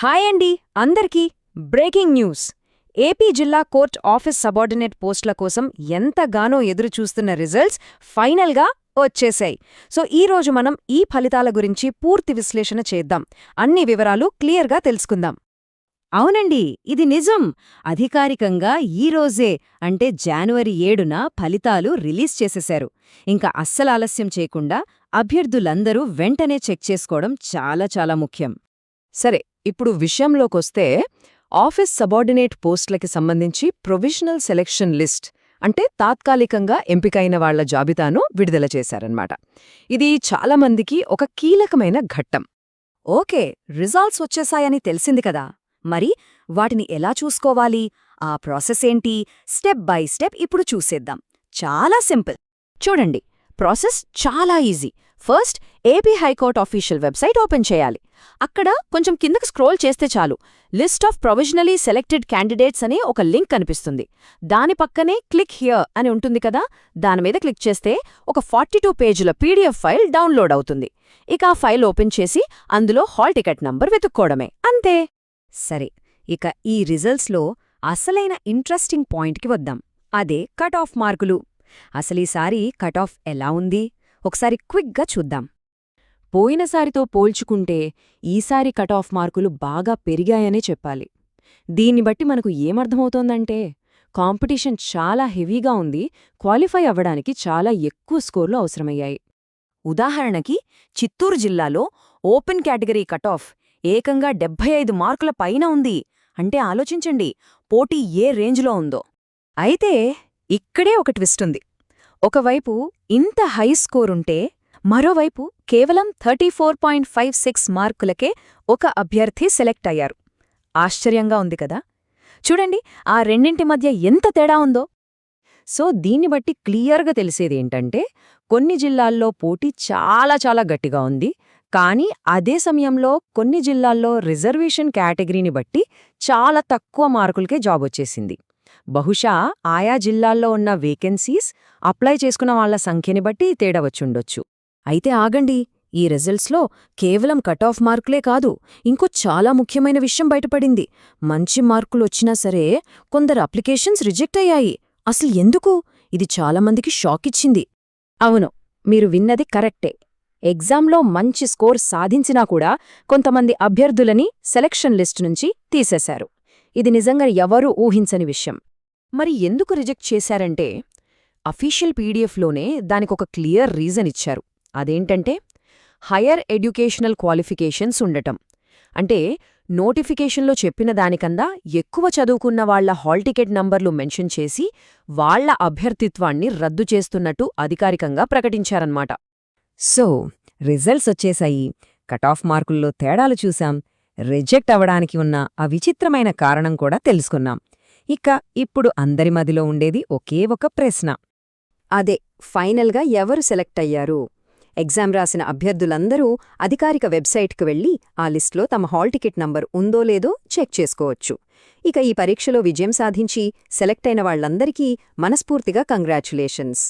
Hi అండి అందరికీ breaking news. AP జిల్లా కోర్ట్ ఆఫీస్ సబార్డినేట్ పోస్టుల కోసం ఎంతగానో ఎదురుచూస్తున్న రిజల్ట్స్ ఫైనల్గా వచ్చేశాయి. సో ఈరోజు మనం ఈ ఫలితాల గురించి పూర్తి విశ్లేషణ చేద్దాం. అన్ని వివరాలు క్లియర్గా తెలుసుకుందాం. అవునండి, ఇది నిజం. అధికారికంగా ఈరోజే అంటే జనవరి 7న ఫలితాలు రిలీజ్ చేసేశారు. ఇంకా అస్సలు ఆలస్యం చేయకుండా అభ్యర్థులందరూ వెంటనే చెక్ చేసుకోవడం చాలా ముఖ్యం. సరే, ఇప్పుడు విషయంలోకొస్తే ఆఫీస్ సబార్డినేట్ పోస్టులకి సంబంధించి ప్రొవిజనల్ సెలెక్షన్ లిస్ట్ అంటే తాత్కాలికంగా ఎంపికైన వాళ్ల జాబితాను విడుదల చేశారన్నమాట. ఇది చాలామందికి ఒక కీలకమైన ఘట్టం. ఓకే, రిజల్ట్స్ వచ్చేశాయని తెలిసింది కదా, మరి వాటిని ఎలా చూసుకోవాలి, ఆ ప్రాసెస్ ఏంటి, స్టెప్ బై స్టెప్ ఇప్పుడు చూసేద్దాం. చాలా సింపుల్. చూడండి, ప్రాసెస్ చాలా easy. First AP high court official website open చేయాలి. అక్కడ కొంచెం కిందకు స్క్రోల్ చేస్తే చాలు list of provisionally selected candidates అనే ఒక లింక్ కనిపిస్తుంది. దాని పక్కనే క్లిక్ హియర్ అని ఉంటుంది కదా, దానిమీద క్లిక్ చేస్తే ఒక 42 పేజీల పీడీఎఫ్ ఫైల్ డౌన్లోడ్ అవుతుంది. ఇక ఆ ఫైల్ ఓపెన్ చేసి అందులో హాల్ టికెట్ నంబర్ వెతుక్కోవడమే, అంతే. సరే, ఇక ఈ రిజల్ట్స్లో అసలైన ఇంట్రెస్టింగ్ పాయింట్కి వద్దాం. అదే కట్ ఆఫ్ మార్కులు. అసలీసారి కట్ ఆఫ్ ఎలా ఉంది ఒకసారి క్విక్గా చూద్దాం. పోయినసారితో పోల్చుకుంటే ఈసారి కట్ ఆఫ్ మార్కులు బాగా పెరిగాయనే చెప్పాలి. దీన్ని బట్టి మనకు ఏమర్థమవుతోందంటే కాంపిటీషన్ చాలా హెవీగా ఉంది, క్వాలిఫై అవ్వడానికి చాలా ఎక్కువ స్కోర్లు అవసరమయ్యాయి. ఉదాహరణకి చిత్తూరు జిల్లాలో ఓపెన్ కేటగిరీ కట్ ఆఫ్ ఏకంగా 75 మార్కుల పైన ఉంది. అంటే ఆలోచించండి, పోటీ ఏ రేంజ్లో ఉందో. అయితే ఇక్కడే ఒక ట్విస్ట్ ఉంది. ఒకవైపు ఇంత హై స్కోరుంటే మరోవైపు కేవలం 34.56 మార్కులకే ఒక అభ్యర్థి సెలెక్ట్ అయ్యారు. ఆశ్చర్యంగా ఉంది కదా. చూడండి, ఆ రెండింటి మధ్య ఎంత తేడా ఉందో. సో దీన్ని బట్టి క్లియర్గా తెలిసేదేంటంటే కొన్ని జిల్లాల్లో పోటీ చాలా గట్టిగా ఉంది, కానీ అదే సమయంలో కొన్ని జిల్లాల్లో రిజర్వేషన్ కేటగిరీని బట్టి చాలా తక్కువ మార్కులకే జాబ్ వచ్చేసింది. బహుశా ఆయా జిల్లాల్లో ఉన్న వేకెన్సీస్, అప్లై చేసుకున్న వాళ్ల సంఖ్యని బట్టి తేడా వచ్చుండొచ్చు. అయితే ఆగండి, ఈ రిజల్ట్స్లో కేవలం కట్ ఆఫ్ మార్కులే కాదు, ఇంకో చాలా ముఖ్యమైన విషయం బయటపడింది. మంచి మార్కులొచ్చినా సరే కొందరు అప్లికేషన్స్ రిజెక్ట్ అయ్యాయి. అసలు ఎందుకు? ఇది చాలామందికి షాక్ ఇచ్చింది. అవును, మీరు విన్నది కరెక్టే. ఎగ్జామ్లో మంచి స్కోర్ సాధించినా కూడా కొంతమంది అభ్యర్థులని సెలక్షన్ లిస్టు నుంచి తీసేశారు. ఇది నిజంగా ఎవరూ ఊహించని విషయం. మరి ఎందుకు రిజెక్ట్ చేశారంటే అఫీషియల్ పీడీఎఫ్లోనే దానికొక క్లియర్ రీజన్ ఇచ్చారు. అదేంటంటే హయ్యర్ ఎడ్యుకేషనల్ క్వాలిఫికేషన్స్ ఉండటం. అంటే నోటిఫికేషన్లో చెప్పిన దానికన్నా ఎక్కువ చదువుకున్న వాళ్ల హాల్ టికెట్ నంబర్లు మెన్షన్ చేసి వాళ్ల అభ్యర్థిత్వాన్ని రద్దు చేస్తున్నట్టు అధికారికంగా ప్రకటించారన్నమాట. సో రిజల్ట్స్ వచ్చేశాయి, కట్ ఆఫ్ మార్కుల్లో తేడాలు చూశాం, రిజెక్ట్ అవడానికి ఉన్న ఆ విచిత్రమైన కారణం కూడా తెలుసుకున్నాం. ఇక ఇప్పుడు అందరి మదిలో ఉండేది ఒకే ఒక ప్రశ్న. అదే, ఫైనల్గా ఎవరు సెలెక్ట్ అయ్యారు? ఎగ్జామ్ రాసిన అభ్యర్థులందరూ అధికారిక వెబ్సైట్కి వెళ్లి ఆ లిస్ట్లో తమ హాల్ టికెట్ నంబర్ ఉందో లేదో చెక్ చేసుకోవచ్చు. ఇక ఈ పరీక్షలో విజయం సాధించి సెలెక్ట్ అయిన వాళ్లందరికీ మనస్ఫూర్తిగా కంగ్రాచ్యులేషన్స్.